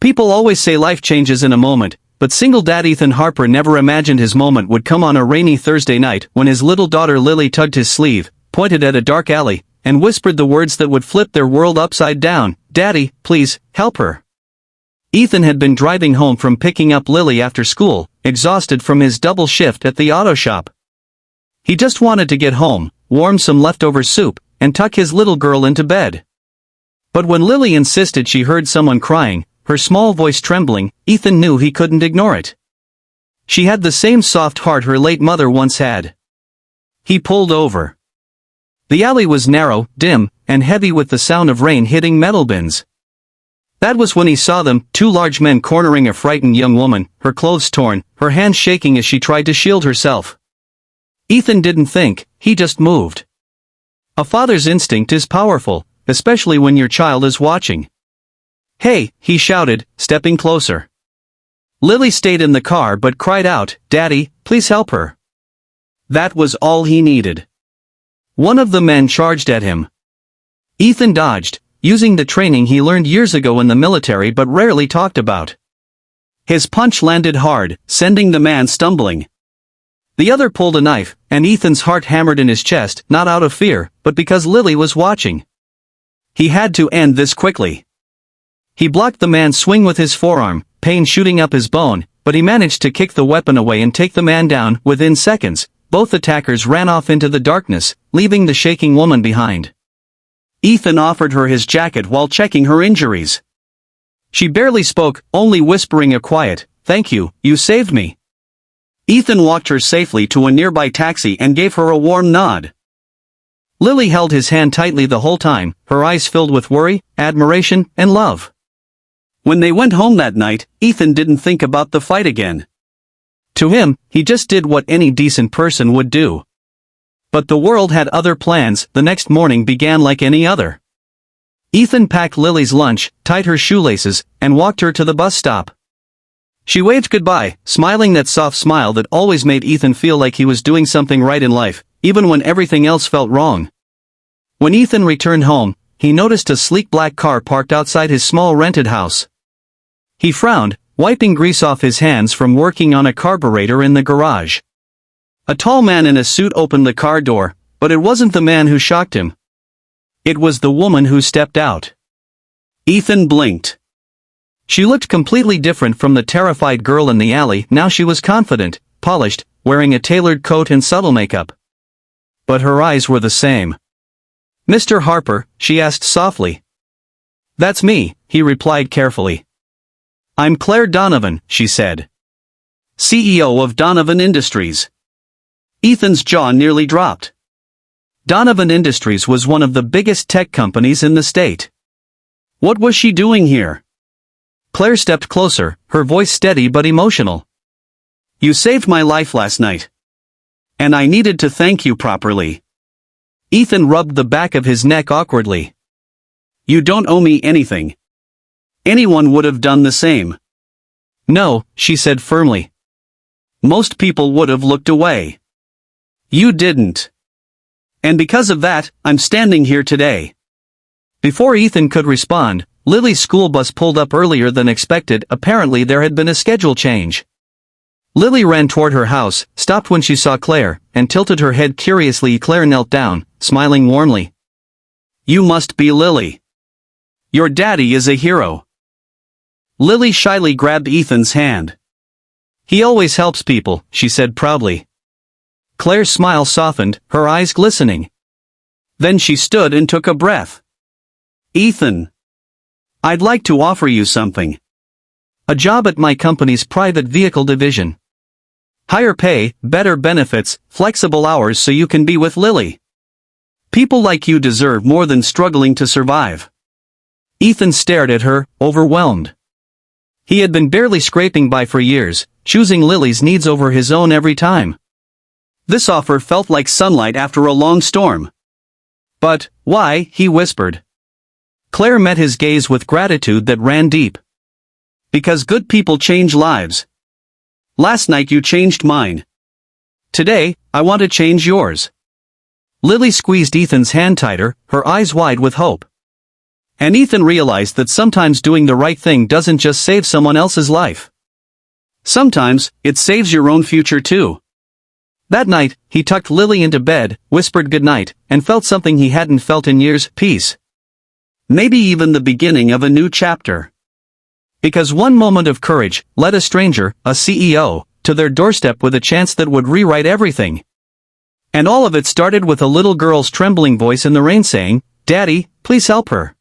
People always say life changes in a moment, but single dad Ethan Harper never imagined his moment would come on a rainy Thursday night when his little daughter Lily tugged his sleeve, pointed at a dark alley, and whispered the words that would flip their world upside down, "Daddy, please, help her." Ethan had been driving home from picking up Lily after school, exhausted from his double shift at the auto shop. He just wanted to get home, warm some leftover soup, and tuck his little girl into bed. But when Lily insisted she heard someone crying, her small voice trembling, Ethan knew he couldn't ignore it. She had the same soft heart her late mother once had. He pulled over. The alley was narrow, dim, and heavy with the sound of rain hitting metal bins. That was when he saw them, two large men cornering a frightened young woman, her clothes torn, her hands shaking as she tried to shield herself. Ethan didn't think, he just moved. A father's instinct is powerful, especially when your child is watching. "Hey," he shouted, stepping closer. Lily stayed in the car but cried out, "Daddy, please help her." That was all he needed. One of the men charged at him. Ethan dodged, using the training he learned years ago in the military but rarely talked about. His punch landed hard, sending the man stumbling. The other pulled a knife, and Ethan's heart hammered in his chest, not out of fear, but because Lily was watching. He had to end this quickly. He blocked the man's swing with his forearm, pain shooting up his bone, but he managed to kick the weapon away and take the man down. Within seconds, both attackers ran off into the darkness, leaving the shaking woman behind. Ethan offered her his jacket while checking her injuries. She barely spoke, only whispering a quiet, "Thank you, you saved me." Ethan walked her safely to a nearby taxi and gave her a warm nod. Lily held his hand tightly the whole time, her eyes filled with worry, admiration, and love. When they went home that night, Ethan didn't think about the fight again. To him, he just did what any decent person would do. But the world had other plans. The next morning began like any other. Ethan packed Lily's lunch, tied her shoelaces, and walked her to the bus stop. She waved goodbye, smiling that soft smile that always made Ethan feel like he was doing something right in life, even when everything else felt wrong. When Ethan returned home, he noticed a sleek black car parked outside his small rented house. He frowned, wiping grease off his hands from working on a carburetor in the garage. A tall man in a suit opened the car door, but it wasn't the man who shocked him. It was the woman who stepped out. Ethan blinked. She looked completely different from the terrified girl in the alley. Now she was confident, polished, wearing a tailored coat and subtle makeup. But her eyes were the same. "Mr. Harper?" she asked softly. "That's me," he replied carefully. "I'm Claire Donovan," she said. "CEO of Donovan Industries." Ethan's jaw nearly dropped. Donovan Industries was one of the biggest tech companies in the state. What was she doing here? Claire stepped closer, her voice steady but emotional. "You saved my life last night. And I needed to thank you properly." Ethan rubbed the back of his neck awkwardly. "You don't owe me anything. Anyone would have done the same." "No," she said firmly. "Most people would have looked away. You didn't. And because of that, I'm standing here today." Before Ethan could respond, Lily's school bus pulled up earlier than expected. Apparently there had been a schedule change. Lily ran toward her house, stopped when she saw Claire, and tilted her head curiously. Claire knelt down, smiling warmly. "You must be Lily. Your daddy is a hero." Lily shyly grabbed Ethan's hand. "He always helps people," she said proudly. Claire's smile softened, her eyes glistening. Then she stood and took a breath. "Ethan, I'd like to offer you something. A job at my company's private vehicle division. Higher pay, better benefits, flexible hours so you can be with Lily. People like you deserve more than struggling to survive." Ethan stared at her, overwhelmed. He had been barely scraping by for years, choosing Lily's needs over his own every time. This offer felt like sunlight after a long storm. "But, why?" he whispered. Claire met his gaze with gratitude that ran deep. "Because good people change lives. Last night you changed mine. Today, I want to change yours." Lily squeezed Ethan's hand tighter, her eyes wide with hope. And Ethan realized that sometimes doing the right thing doesn't just save someone else's life. Sometimes, it saves your own future too. That night, he tucked Lily into bed, whispered goodnight, and felt something he hadn't felt in years: peace. Maybe even the beginning of a new chapter. Because one moment of courage led a stranger, a CEO, to their doorstep with a chance that would rewrite everything. And all of it started with a little girl's trembling voice in the rain saying, "Daddy, please help her."